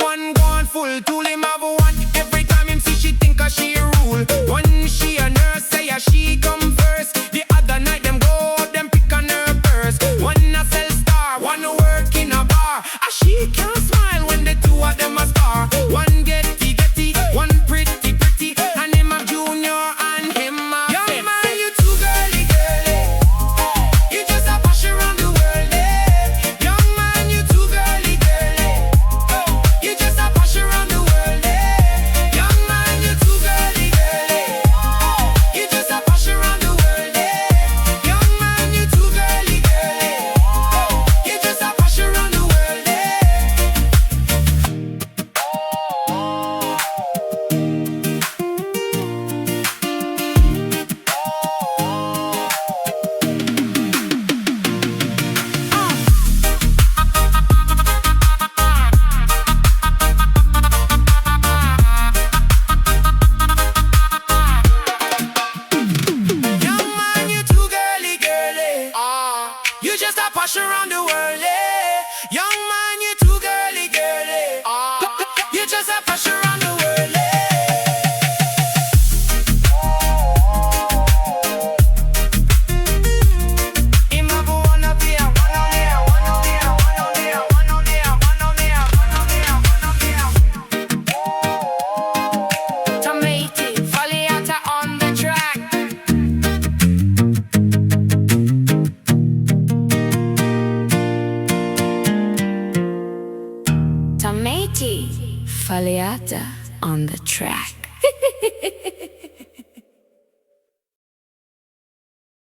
one gone full tool him have one. Every time him see she think a she rule. One she a nurse say a she come first. The other night them go out them pick on her purse. One a sell star, one a work in a bar. A she can't smile when the two of them a star. One getty, one pretty, and him a junior and him a young man. You too girly, girly. You just a push around the world, eh? Young man, you too girly, girly. You just a push around the world, eh? Young man, you too girly, girly. You just a push around the world, eh? Young man, you too girly, girly. You just a push around the world, eh? Young man, you too girly, girly. You just a push around the world, eh? Young man, you too girly, girly. You just a push around the world, eh? Him have one up here, one on here, one on here, one on here, one on here, one on here, one on here, one on here. Tamaiti Faleata on the track. Tamaiti Faleata on the track.